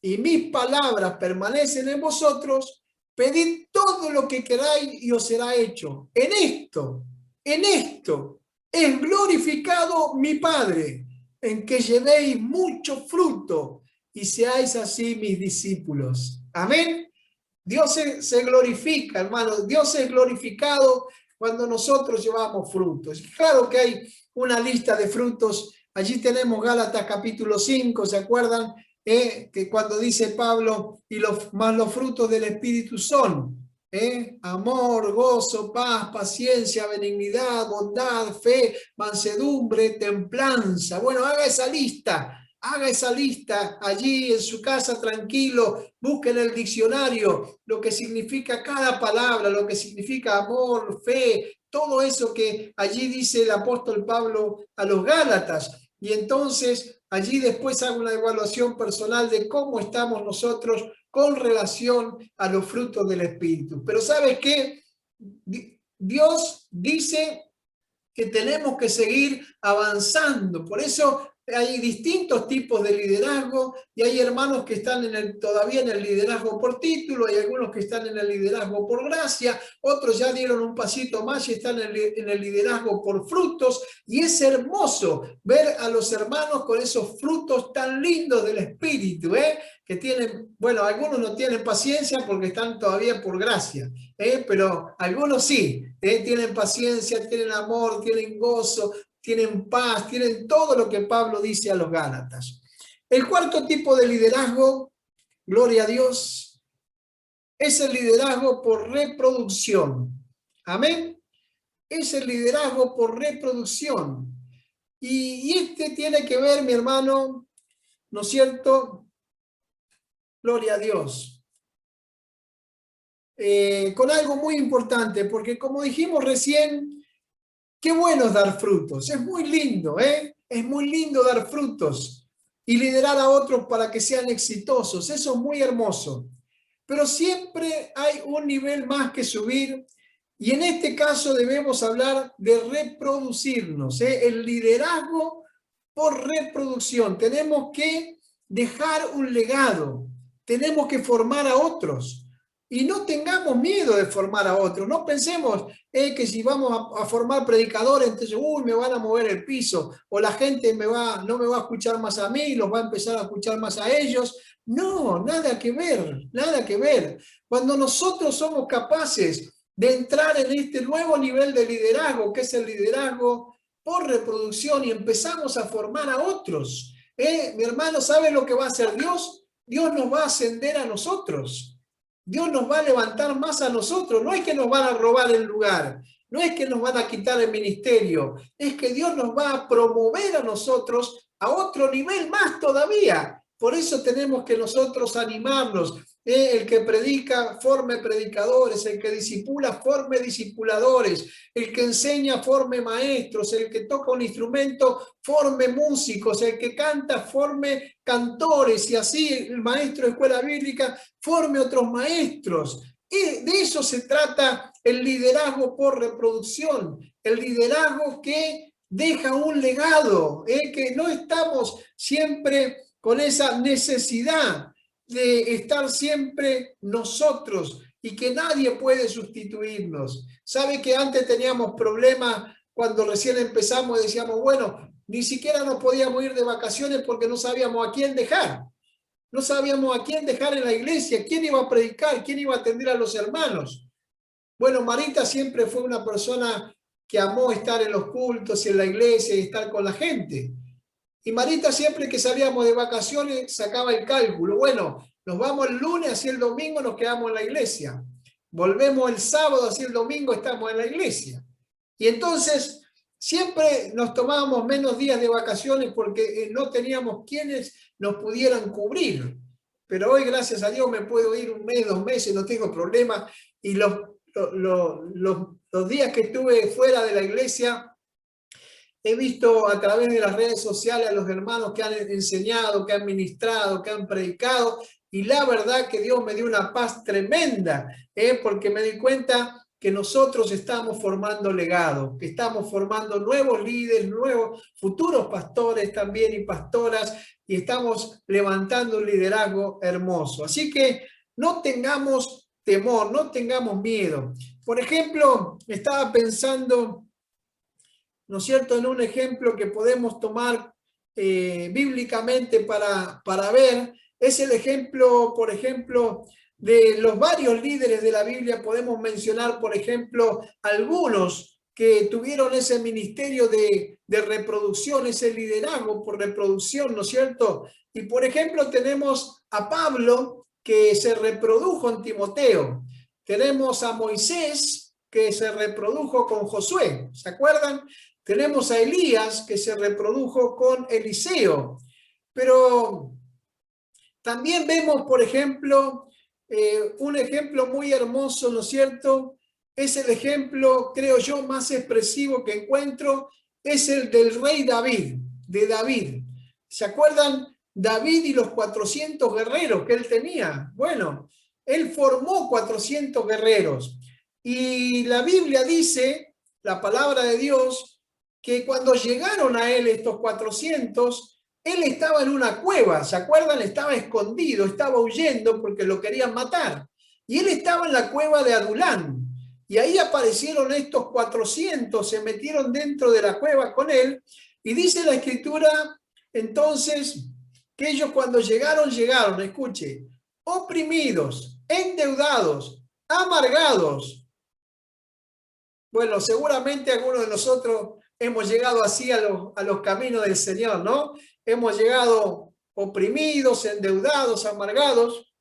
y mis palabras permanecen en vosotros, pedid todo lo que queráis y os será hecho. En esto es glorificado mi Padre, en que llevéis mucho fruto y seáis así mis discípulos. Amén. Dios se glorifica, hermano. Dios es glorificado cuando nosotros llevamos frutos. Claro que hay una lista de frutos. Allí tenemos Gálatas capítulo 5, ¿se acuerdan? Que cuando dice Pablo, y más los frutos del Espíritu son amor, gozo, paz, paciencia, benignidad, bondad, fe, mansedumbre, templanza. Bueno, haga esa lista allí en su casa tranquilo, busque en el diccionario lo que significa cada palabra, lo que significa amor, fe, todo eso que allí dice el apóstol Pablo a los Gálatas. Y entonces allí después hago una evaluación personal de cómo estamos nosotros con relación a los frutos del Espíritu. Pero ¿sabes qué? Dios dice que tenemos que seguir avanzando. Por eso hay distintos tipos de liderazgo y hay hermanos que están todavía en el liderazgo por título, hay algunos que están en el liderazgo por gracia, otros ya dieron un pasito más y están en el liderazgo por frutos, y es hermoso ver a los hermanos con esos frutos tan lindos del Espíritu, que tienen, bueno, algunos no tienen paciencia porque están todavía por gracia, pero algunos sí, tienen paciencia, tienen amor, tienen gozo, tienen paz, tienen todo lo que Pablo dice a los Gálatas. El cuarto tipo de liderazgo, gloria a Dios, es el liderazgo por reproducción. Amén. Es el liderazgo por reproducción. Y este tiene que ver, mi hermano, ¿no es cierto? Gloria a Dios. Con algo muy importante, porque como dijimos recién, qué bueno es dar frutos, es muy lindo, es muy lindo dar frutos y liderar a otros para que sean exitosos, eso es muy hermoso. Pero siempre hay un nivel más que subir y en este caso debemos hablar de reproducirnos, el liderazgo por reproducción. Tenemos que dejar un legado, tenemos que formar a otros. Y no tengamos miedo de formar a otros, no pensemos que si vamos a formar predicadores, entonces me van a mover el piso, o la gente no me va a escuchar más a mí, los va a empezar a escuchar más a ellos. No, nada que ver, nada que ver. Cuando nosotros somos capaces de entrar en este nuevo nivel de liderazgo, que es el liderazgo por reproducción, y empezamos a formar a otros, mi hermano, ¿sabe lo que va a hacer Dios? Dios nos va a ascender a nosotros. Dios nos va a levantar más a nosotros, no es que nos van a robar el lugar, no es que nos van a quitar el ministerio, es que Dios nos va a promover a nosotros a otro nivel más todavía. Por eso tenemos que nosotros animarnos. El que predica, forme predicadores, el que discipula, forme discipuladores, el que enseña, forme maestros, el que toca un instrumento, forme músicos, el que canta, forme cantores, y así el maestro de escuela bíblica forme otros maestros. Y de eso se trata el liderazgo por reproducción, el liderazgo que deja un legado, que no estamos siempre con esa necesidad de estar siempre nosotros y que nadie puede sustituirnos. ¿Sabe que antes teníamos problemas cuando recién empezamos y decíamos, bueno, ni siquiera nos podíamos ir de vacaciones porque no sabíamos a quién dejar? No sabíamos a quién dejar en la iglesia, quién iba a predicar, quién iba a atender a los hermanos. Bueno, Marita siempre fue una persona que amó estar en los cultos y en la iglesia y estar con la gente. Y Marita siempre que salíamos de vacaciones sacaba el cálculo. Bueno, nos vamos el lunes, así el domingo nos quedamos en la iglesia. Volvemos el sábado, así el domingo estamos en la iglesia. Y entonces siempre nos tomábamos menos días de vacaciones porque no teníamos quienes nos pudieran cubrir. Pero hoy, gracias a Dios, me puedo ir un mes, 2 meses, no tengo problema. Y los días que estuve fuera de la iglesia, he visto a través de las redes sociales a los hermanos que han enseñado, que han ministrado, que han predicado, y la verdad que Dios me dio una paz tremenda, porque me di cuenta que nosotros estamos formando legado, que estamos formando nuevos líderes, nuevos futuros pastores también y pastoras, y estamos levantando un liderazgo hermoso. Así que no tengamos temor, no tengamos miedo. Por ejemplo, estaba pensando, ¿no es cierto?, en un ejemplo que podemos tomar bíblicamente para ver, es el ejemplo, por ejemplo, de los varios líderes de la Biblia. Podemos mencionar, por ejemplo, algunos que tuvieron ese ministerio de reproducción, ese liderazgo por reproducción, ¿no es cierto? Y, por ejemplo, tenemos a Pablo, que se reprodujo en Timoteo. Tenemos a Moisés, que se reprodujo con Josué, ¿se acuerdan? Tenemos a Elías, que se reprodujo con Eliseo. Pero también vemos, por ejemplo, un ejemplo muy hermoso, ¿no es cierto? Es el ejemplo, creo yo, más expresivo que encuentro, es el del rey David, de David. ¿Se acuerdan? David y los 400 guerreros que él tenía. Bueno, él formó 400 guerreros. Y la Biblia dice, la palabra de Dios, que cuando llegaron a él estos 400, él estaba en una cueva, ¿se acuerdan? Estaba escondido, estaba huyendo porque lo querían matar. Y él estaba en la cueva de Adulán. Y ahí aparecieron estos 400, se metieron dentro de la cueva con él. Y dice la escritura, entonces, que ellos cuando llegaron, escuche, oprimidos, endeudados, amargados. Bueno, seguramente algunos de nosotros hemos llegado así a los caminos del Señor, ¿no? Hemos llegado oprimidos, endeudados, amargados.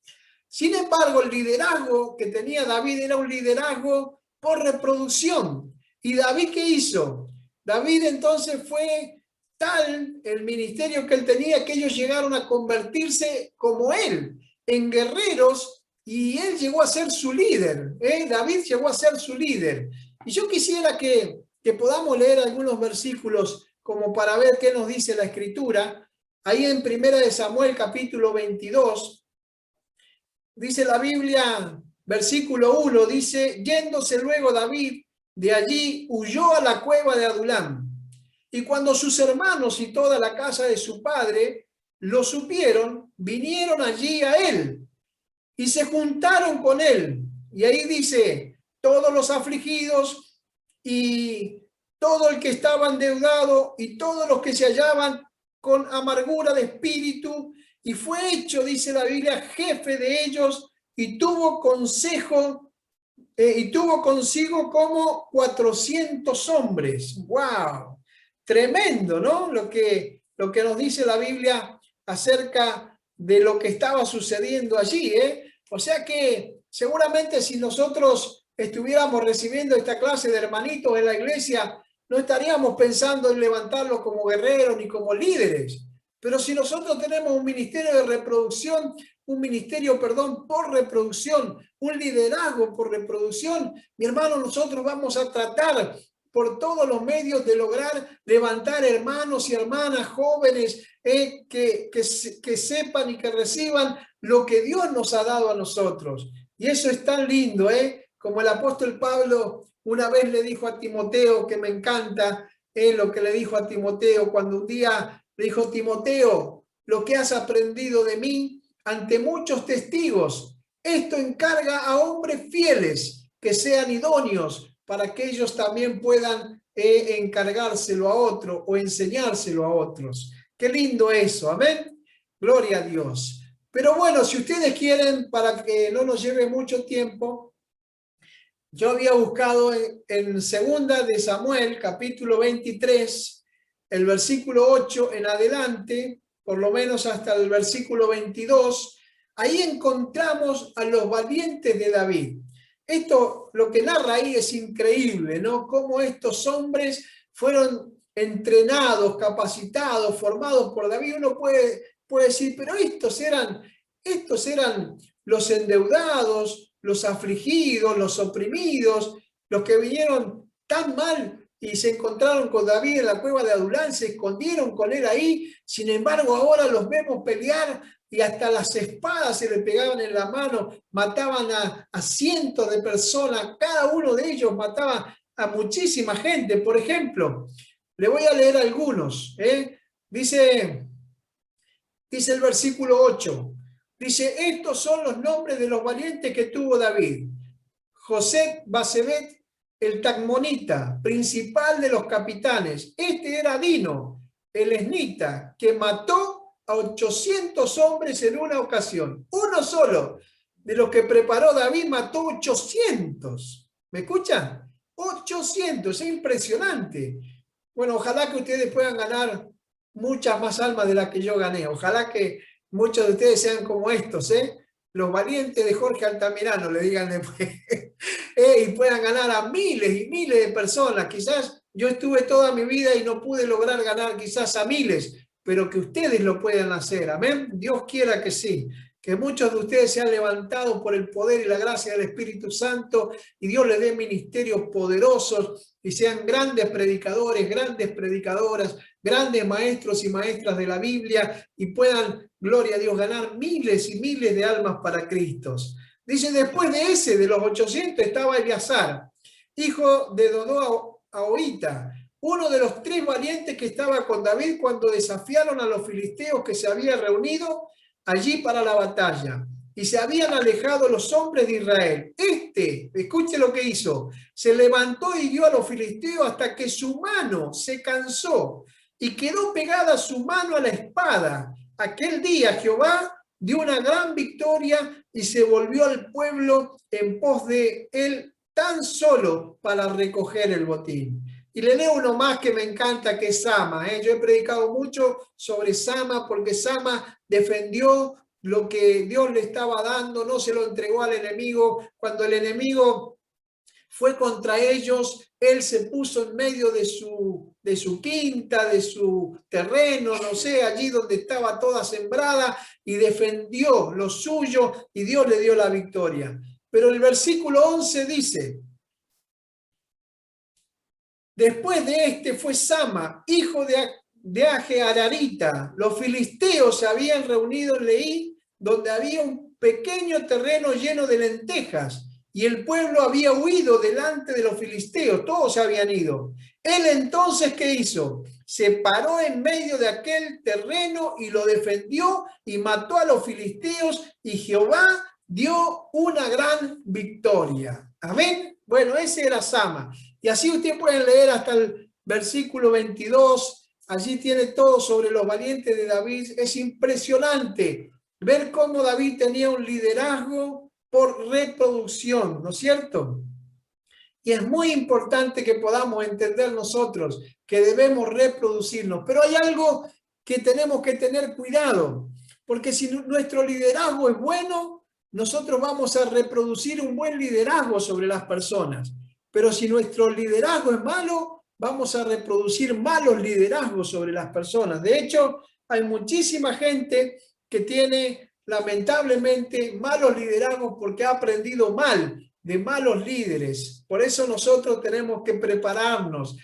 Sin embargo, el liderazgo que tenía David era un liderazgo por reproducción. ¿Y David qué hizo? David entonces fue tal el ministerio que él tenía que ellos llegaron a convertirse como él, en guerreros, y él llegó a ser su líder. David llegó a ser su líder. Y yo quisiera que podamos leer algunos versículos como para ver qué nos dice la Escritura. Ahí en 1 Samuel capítulo 22, dice la Biblia, versículo 1, dice, yéndose luego David de allí, huyó a la cueva de Adulám. Y cuando sus hermanos y toda la casa de su padre lo supieron, vinieron allí a él y se juntaron con él. Y ahí dice, todos los afligidos y todo el que estaba endeudado y todos los que se hallaban con amargura de espíritu, y fue hecho, dice la Biblia, jefe de ellos, y tuvo consejo, y tuvo consigo como 400 hombres. ¡Wow! Tremendo, ¿no? Lo que nos dice la Biblia acerca de lo que estaba sucediendo allí, ¿eh? O sea que seguramente si nosotros estuviéramos recibiendo esta clase de hermanitos en la iglesia, no estaríamos pensando en levantarlos como guerreros ni como líderes. Pero si nosotros tenemos un ministerio de reproducción, un ministerio, perdón, por reproducción, un liderazgo por reproducción, mi hermano, nosotros vamos a tratar por todos los medios de lograr levantar hermanos y hermanas jóvenes que sepan y que reciban lo que Dios nos ha dado a nosotros. Y eso es tan lindo, como el apóstol Pablo una vez le dijo a Timoteo, que me encanta lo que le dijo a Timoteo, cuando un día le dijo, Timoteo, lo que has aprendido de mí ante muchos testigos, esto encarga a hombres fieles que sean idóneos para que ellos también puedan encargárselo a otro o enseñárselo a otros. Qué lindo eso, amén. Gloria a Dios. Pero bueno, si ustedes quieren, para que no nos lleve mucho tiempo, yo había buscado en segunda de Samuel, capítulo 23, el versículo 8 en adelante, por lo menos hasta el versículo 22, ahí encontramos a los valientes de David. Esto, lo que narra ahí es increíble, ¿no? Cómo estos hombres fueron entrenados, capacitados, formados por David. Uno puede decir, pero estos eran los endeudados, los afligidos, los oprimidos, los que vinieron tan mal y se encontraron con David en la cueva de Adulán, se escondieron con él ahí. Sin embargo, ahora los vemos pelear y hasta las espadas se le pegaban en la mano, mataban a cientos de personas, cada uno de ellos mataba a muchísima gente. Por ejemplo, le voy a leer algunos. Dice el versículo 8, dice, estos son los nombres de los valientes que tuvo David. José Basebet, el Tacmonita, principal de los capitanes. Este era Dino, el esnita, que mató a 800 hombres en una ocasión. Uno solo de los que preparó David mató 800. ¿Me escuchan? 800, es impresionante. Bueno, ojalá que ustedes puedan ganar muchas más almas de las que yo gané. Ojalá que muchos de ustedes sean como estos, los valientes de Jorge Altamirano, le digan después, y puedan ganar a miles y miles de personas. Quizás yo estuve toda mi vida y no pude lograr ganar quizás a miles, pero que ustedes lo puedan hacer, amén. Dios quiera que sí, que muchos de ustedes se han levantado por el poder y la gracia del Espíritu Santo y Dios les dé ministerios poderosos y sean grandes predicadores, grandes predicadoras, grandes maestros y maestras de la Biblia y puedan, gloria a Dios, ganar miles y miles de almas para Cristo. Dice, después de ese, de los 800, estaba Eleazar, hijo de Dodó Ahoita, uno de los 3 valientes que estaba con David cuando desafiaron a los filisteos que se habían reunido allí para la batalla. Y se habían alejado los hombres de Israel. Escuche lo que hizo, se levantó y hirió a los filisteos hasta que su mano se cansó y quedó pegada su mano a la espada. Aquel día Jehová dio una gran victoria y se volvió al pueblo en pos de él tan solo para recoger el botín. Y le leo uno más que me encanta, que es Sama. Yo he predicado mucho sobre Sama porque Sama defendió lo que Dios le estaba dando, no se lo entregó al enemigo. Cuando el enemigo fue contra ellos, él se puso en medio de su quinta, de su terreno, no sé, allí donde estaba toda sembrada, y defendió lo suyo y Dios le dio la victoria. Pero el versículo 11 dice: después de fue Sama, hijo de Age Ararita. Los filisteos se habían reunido en Leí, donde había un pequeño terreno lleno de lentejas, y el pueblo había huido delante de los filisteos, todos se habían ido. Él entonces, ¿qué hizo? Se paró en medio de aquel terreno y lo defendió y mató a los filisteos, y Jehová dio una gran victoria. Amén. Bueno, ese era Sama. Y así usted puede leer hasta el versículo 22. Allí tiene todo sobre los valientes de David. Es impresionante ver cómo David tenía un liderazgo por reproducción, ¿no es cierto? Y es muy importante que podamos entender nosotros que debemos reproducirnos. Pero hay algo que tenemos que tener cuidado, porque si nuestro liderazgo es bueno, nosotros vamos a reproducir un buen liderazgo sobre las personas. Pero si nuestro liderazgo es malo, vamos a reproducir malos liderazgos sobre las personas. De hecho, hay muchísima gente que tiene lamentablemente malos liderazgos porque ha aprendido mal de malos líderes. Por eso nosotros tenemos que prepararnos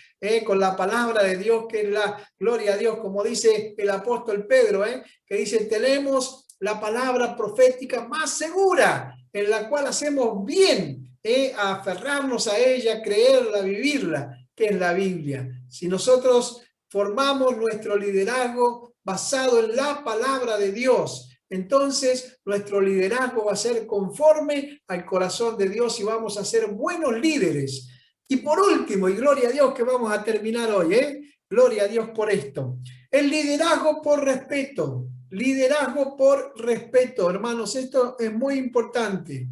con la palabra de Dios, que es la gloria a Dios, como dice el apóstol Pedro, que dice: tenemos la palabra profética más segura, en la cual hacemos bien a aferrarnos a ella, creerla, vivirla, que es la Biblia. Si nosotros formamos nuestro liderazgo basado en la palabra de Dios, entonces nuestro liderazgo va a ser conforme al corazón de Dios y vamos a ser buenos líderes. Y por último, y gloria a Dios que vamos a terminar hoy, gloria a Dios por esto, el liderazgo por respeto. Liderazgo por respeto, hermanos, esto es muy importante.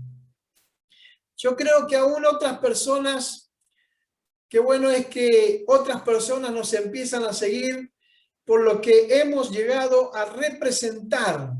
Yo creo que aún otras personas, qué bueno es que otras personas nos empiezan a seguir por lo que hemos llegado a representar,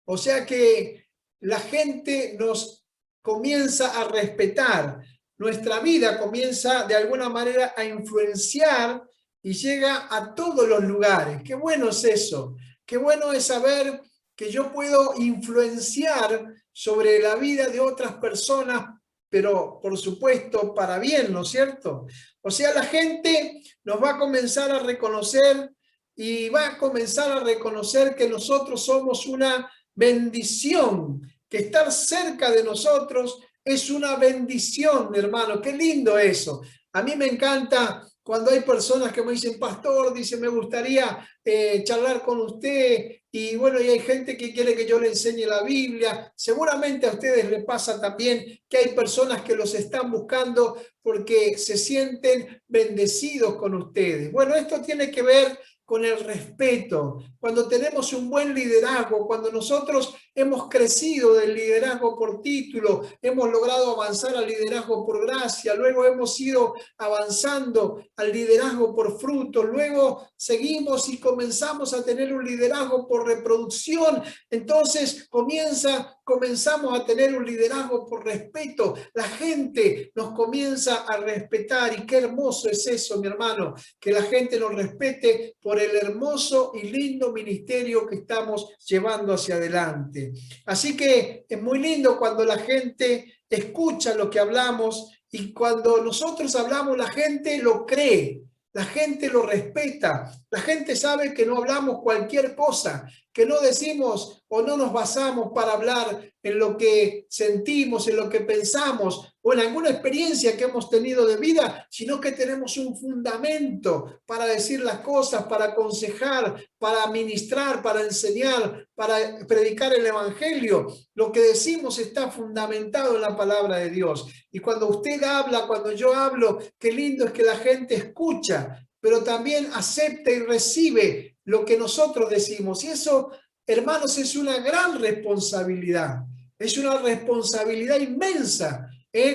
O sea que la gente nos comienza a respetar, nuestra vida comienza de alguna manera a influenciar y llega a todos los lugares. Qué bueno es eso, qué bueno es saber que yo puedo influenciar sobre la vida de otras personas, pero por supuesto para bien, ¿no es cierto? O sea, la gente nos va a comenzar a reconocer y va a comenzar a reconocer que nosotros somos una bendición, que estar cerca de nosotros es una bendición, hermano. Qué lindo eso. A mí me encanta cuando hay personas que me dicen: pastor, dice, me gustaría charlar con usted, y bueno, y hay gente que quiere que yo le enseñe la Biblia. Seguramente a ustedes les pasa también que hay personas que los están buscando porque se sienten bendecidos con ustedes. Bueno, esto tiene que ver con el respeto. Cuando tenemos un buen liderazgo, cuando nosotros hemos crecido del liderazgo por título, hemos logrado avanzar al liderazgo por gracia, luego hemos ido avanzando al liderazgo por fruto, luego seguimos y comenzamos a tener un liderazgo por reproducción, entonces comenzamos a tener un liderazgo por respeto. La gente nos comienza a respetar, y qué hermoso es eso, mi hermano, que la gente nos respete por el hermoso y lindo ministerio que estamos llevando hacia adelante. Así que es muy lindo cuando la gente escucha lo que hablamos, y cuando nosotros hablamos la gente lo cree. La gente lo respeta, la gente sabe que no hablamos cualquier cosa, que no decimos o no nos basamos para hablar en lo que sentimos, en lo que pensamos, o en alguna experiencia que hemos tenido de vida, sino que tenemos un fundamento para decir las cosas, para aconsejar, para ministrar, para enseñar, para predicar el evangelio. Lo que decimos está fundamentado en la palabra de Dios. Y cuando usted habla, cuando yo hablo, qué lindo es que la gente escucha, pero también acepta y recibe lo que nosotros decimos. Y eso, hermanos, es una gran responsabilidad. Es una responsabilidad inmensa.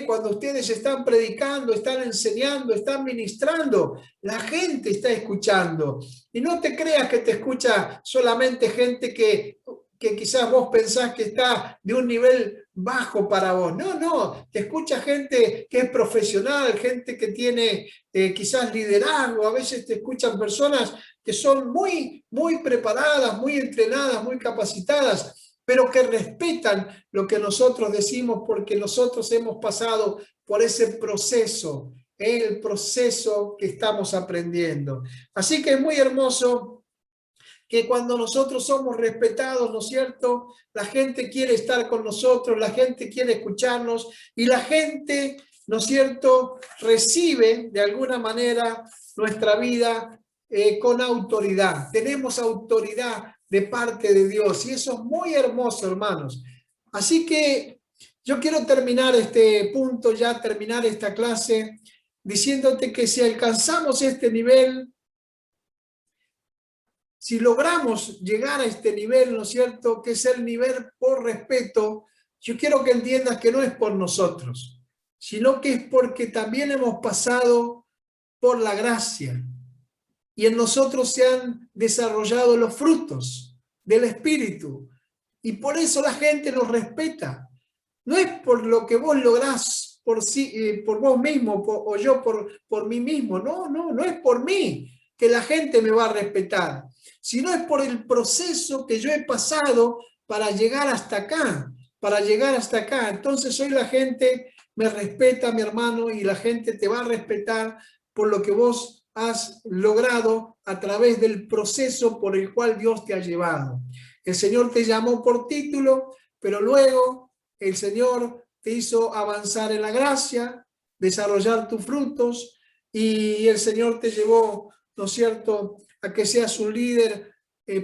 Cuando ustedes están predicando, están enseñando, están ministrando, la gente está escuchando. Y no te creas que te escucha solamente gente que quizás vos pensás que está de un nivel bajo para vos. No, no, te escucha gente que es profesional, gente que tiene quizás liderazgo. A veces te escuchan personas que son muy preparadas, muy entrenadas, muy capacitadas, pero que respetan lo que nosotros decimos porque nosotros hemos pasado por ese proceso, el proceso que estamos aprendiendo. Así que es muy hermoso que cuando nosotros somos respetados, ¿no es cierto? La gente quiere estar con nosotros, la gente quiere escucharnos y la gente, ¿no es cierto?, recibe de alguna manera nuestra vida con autoridad. Tenemos autoridad de parte de Dios y eso es muy hermoso, hermanos. Así que yo quiero terminar este punto, ya terminar esta clase, diciéndote que si alcanzamos este nivel, si logramos llegar a este nivel, ¿no es cierto?, que es el nivel por respeto, yo quiero que entiendas que no es por nosotros, sino que es porque también hemos pasado por la gracia y en nosotros se han desarrollado los frutos del Espíritu y por eso la gente nos respeta. No es por lo que vos lográs por, por vos mismo o yo por mí mismo, no es por mí que la gente me va a respetar, sino es por el proceso que yo he pasado para llegar hasta acá, Entonces hoy la gente me respeta, mi hermano, y la gente te va a respetar por lo que vos has logrado a través del proceso por el cual Dios te ha llevado. El Señor te llamó por título, pero luego el Señor te hizo avanzar en la gracia, desarrollar tus frutos, y el Señor te llevó, ¿no es cierto?, a que seas un líder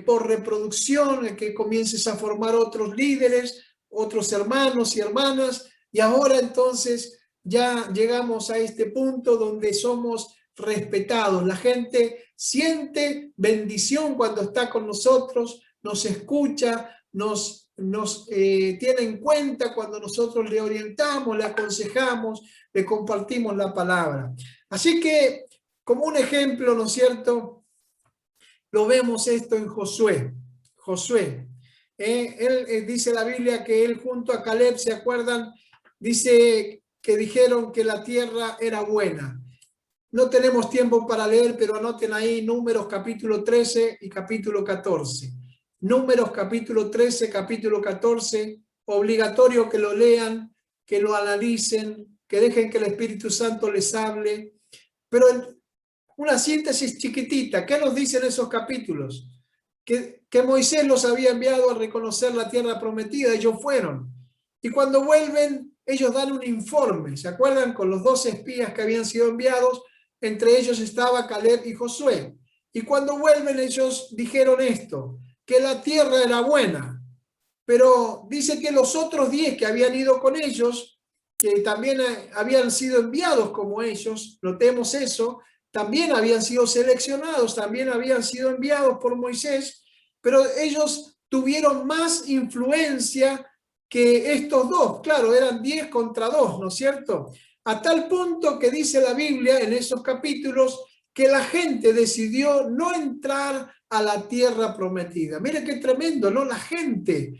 por reproducción, a que comiences a formar otros líderes, otros hermanos y hermanas, y ahora entonces ya llegamos a este punto donde somos respetados. La gente siente bendición cuando está con nosotros, nos escucha, nos tiene en cuenta cuando nosotros le orientamos, le aconsejamos, le compartimos la palabra. Así que, como un ejemplo, ¿no es cierto?, lo vemos esto en Josué. Él dice la Biblia que él junto a Caleb, ¿se acuerdan? Dice que dijeron que la tierra era buena. No tenemos tiempo para leer, pero anoten ahí Números capítulo 13 y capítulo 14. Números capítulo 13, capítulo 14, obligatorio que lo lean, que lo analicen, que dejen que el Espíritu Santo les hable. Pero una síntesis chiquitita, ¿qué nos dicen esos capítulos? Que Moisés los había enviado a reconocer la tierra prometida, ellos fueron. Y cuando vuelven, ellos dan un informe, ¿se acuerdan? Con los 12 espías que habían sido enviados, entre ellos estaba Caleb y Josué. Y cuando vuelven, ellos dijeron esto, que la tierra era buena. Pero dice que los otros 10 que habían ido con ellos, que también habían sido enviados como ellos, notemos eso, también habían sido seleccionados, también habían sido enviados por Moisés, pero ellos tuvieron más influencia que estos dos. Claro, eran 10 contra 2, ¿no es cierto? A tal punto que dice la Biblia en esos capítulos que la gente decidió no entrar a la tierra prometida. Mire qué tremendo, ¿no? La gente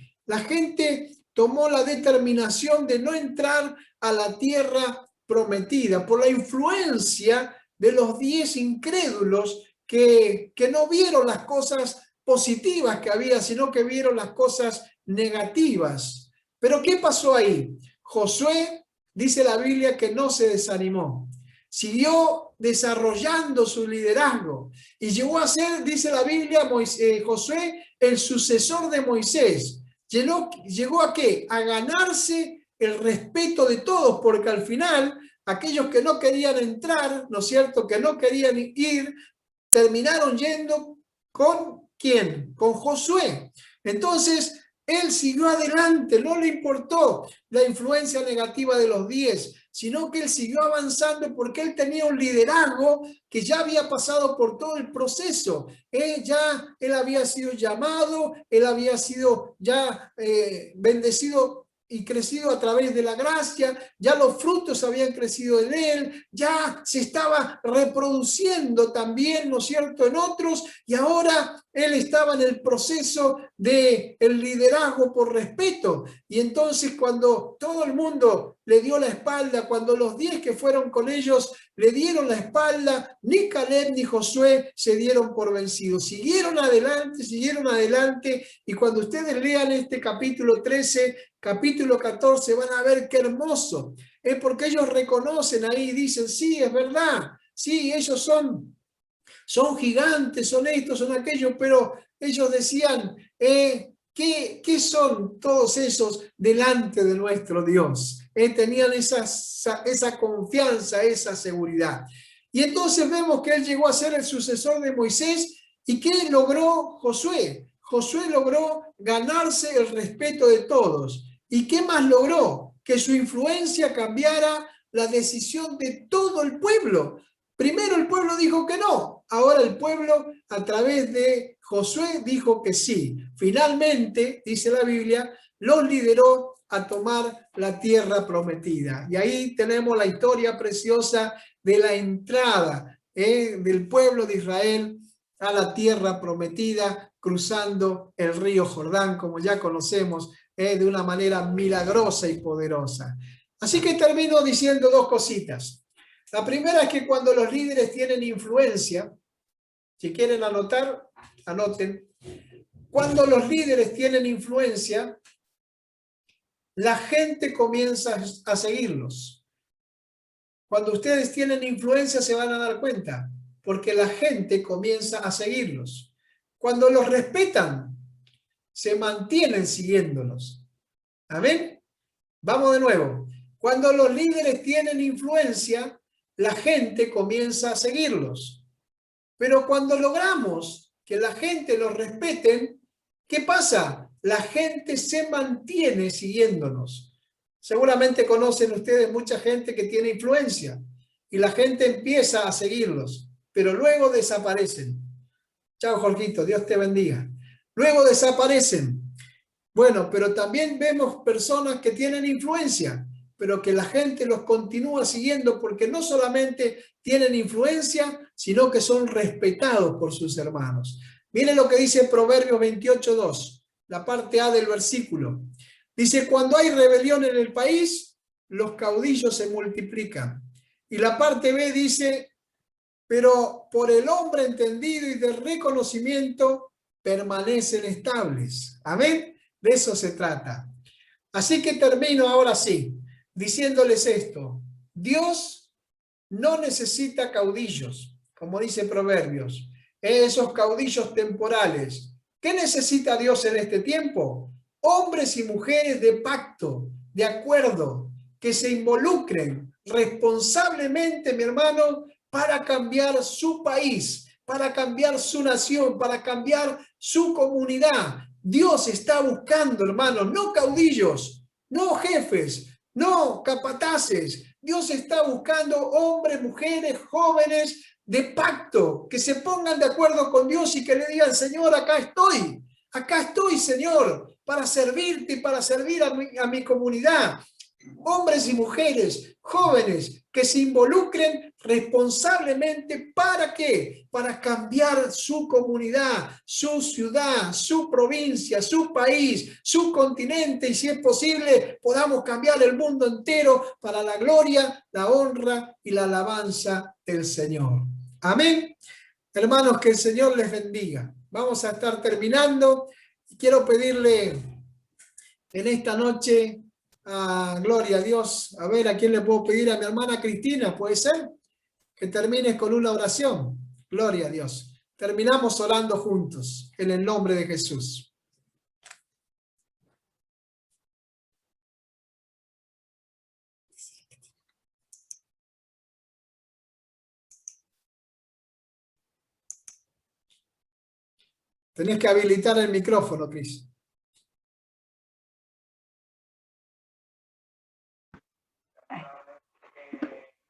tomó la determinación de no entrar a la tierra prometida por la influencia de los 10 incrédulos que no vieron las cosas positivas que había, sino que vieron las cosas negativas. Pero ¿qué pasó ahí? Josué, dice la Biblia, que no se desanimó. Siguió desarrollando su liderazgo y llegó a ser, dice la Biblia, Josué, el sucesor de Moisés. ¿Llegó a qué? A ganarse el respeto de todos, porque al final aquellos que no querían entrar, ¿no es cierto?, que no querían ir, terminaron yendo ¿con quién? Con Josué. Entonces, él siguió adelante, no le importó la influencia negativa de los 10, sino que él siguió avanzando porque él tenía un liderazgo que ya había pasado por todo el proceso. Él había sido llamado, él había sido ya bendecido y crecido a través de la gracia, ya los frutos habían crecido en él, ya se estaba reproduciendo también, ¿no es cierto?, en otros, y ahora él estaba en el proceso del liderazgo por respeto. Y entonces cuando todo el mundo le dio la espalda, cuando los 10 que fueron con ellos le dieron la espalda, ni Caleb ni Josué se dieron por vencidos. Siguieron adelante, y cuando ustedes lean este capítulo 13, capítulo 14, van a ver qué hermoso. Es porque ellos reconocen ahí y dicen, sí, es verdad, sí, ellos son gigantes, son estos, son aquellos, pero ellos decían, ¿qué son todos esos delante de nuestro Dios? Tenían esa confianza, esa seguridad. Y entonces vemos que él llegó a ser el sucesor de Moisés. ¿Y qué logró Josué? Josué logró ganarse el respeto de todos. ¿Y qué más logró? Que su influencia cambiara la decisión de todo el pueblo. Primero el pueblo dijo que no, ahora el pueblo a través de Josué dijo que sí. Finalmente, dice la Biblia, los lideró a tomar la tierra prometida. Y ahí tenemos la historia preciosa de la entrada del pueblo de Israel a la tierra prometida, cruzando el río Jordán, como ya conocemos, de una manera milagrosa y poderosa. Así que termino diciendo dos cositas. La primera es que cuando los líderes tienen influencia, si quieren anotar, anoten. Cuando los líderes tienen influencia, la gente comienza a seguirlos. Cuando ustedes tienen influencia se van a dar cuenta, porque la gente comienza a seguirlos. Cuando los respetan, se mantienen siguiéndolos. ¿Amén? Vamos de nuevo. Cuando los líderes tienen influencia, la gente comienza a seguirlos. Pero cuando logramos que la gente los respeten, ¿qué pasa? La gente se mantiene siguiéndonos. Seguramente conocen ustedes mucha gente que tiene influencia y la gente empieza a seguirlos, pero luego desaparecen. Chao, Jorgito, Dios te bendiga. Luego desaparecen. Bueno, pero también vemos personas que tienen influencia, pero que la gente los continúa siguiendo porque no solamente tienen influencia, sino que son respetados por sus hermanos. Miren lo que dice Proverbios 28:2, la parte A del versículo. Dice, cuando hay rebelión en el país, los caudillos se multiplican. Y la parte B dice, pero por el hombre entendido y de reconocimiento permanecen estables. Amén. De eso se trata. Así que termino ahora sí, diciéndoles esto. Dios no necesita caudillos, como dice Proverbios, esos caudillos temporales. ¿Qué necesita Dios en este tiempo? Hombres y mujeres de pacto, de acuerdo, que se involucren responsablemente, mi hermano, para cambiar su país, para cambiar su nación, para cambiar su comunidad. Dios está buscando, hermanos, no caudillos, no jefes, no capataces. Dios está buscando hombres, mujeres, jóvenes de pacto, que se pongan de acuerdo con Dios y que le digan, Señor, acá estoy, Señor, para servirte y para servir a mi comunidad. Hombres y mujeres, jóvenes, que se involucren responsablemente. ¿Para qué? Para cambiar su comunidad, su ciudad, su provincia, su país, su continente, y si es posible, podamos cambiar el mundo entero para la gloria, la honra y la alabanza del Señor. Amén. Hermanos, que el Señor les bendiga. Vamos a estar terminando. Quiero pedirle en esta noche, gloria a Dios, a ver a quién le puedo pedir, a mi hermana Cristina, ¿puede ser? Que termines con una oración. Gloria a Dios. Terminamos orando juntos en el nombre de Jesús. Tenés que habilitar el micrófono, Cris.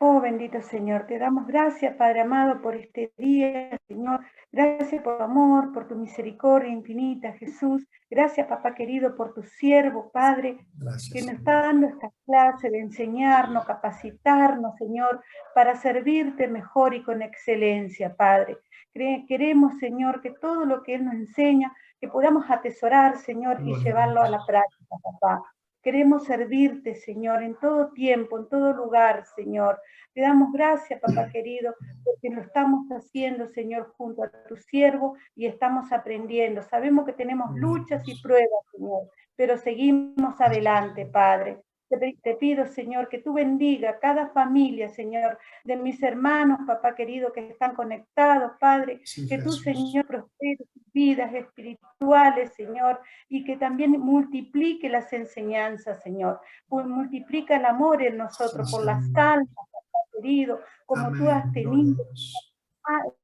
Oh, bendito Señor, te damos gracias, Padre amado, por este día, Señor. Gracias por tu amor, por tu misericordia infinita, Jesús. Gracias, papá querido, por tu siervo, Padre, Gracias, que nos Señor. está dando esta clase de enseñarnos, capacitarnos, Señor, para servirte mejor y con excelencia, Padre. Queremos, Señor, que todo lo que Él nos enseña, que podamos atesorar, Señor, y Gloria a llevarlo a Dios. la práctica, papá. Queremos servirte, Señor, en todo tiempo, en todo lugar, Señor. Te damos gracias, papá querido, porque lo estamos haciendo, Señor, junto a tu siervo y estamos aprendiendo. Sabemos que tenemos luchas y pruebas, Señor, pero seguimos adelante, Padre. Te pido, Señor, que tú bendiga cada familia, Señor, de mis hermanos, papá querido, que están conectados, Padre. Sí, Que tú, Jesús. Señor, prospere sus vidas espirituales, Señor, y que también multiplique las enseñanzas, Señor. Pues multiplica el amor en nosotros Sí, por las Señor. almas, querido, como tú has Amén. Gloria tenido, a Dios.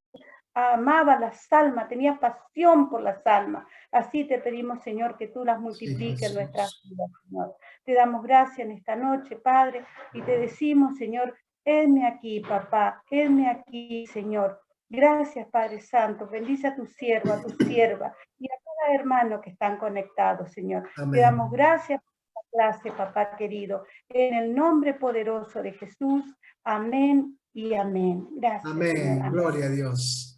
amaba las almas, tenías pasión por las almas. Así te pedimos, Señor, que tú las Sí, multipliques en nuestras Jesús. vidas, Señor. Te damos gracias en esta noche, Padre, y te decimos, Señor, heme aquí, papá, heme aquí, Señor. Gracias, Padre Santo. Bendice a tu siervo, a tu sierva y a cada hermano que están conectados, Señor. Te damos Amén. gracias por esta clase, papá querido. En el nombre poderoso de Jesús. Amén y amén. Gracias, Señor. Amén. Amén. Gloria a Dios.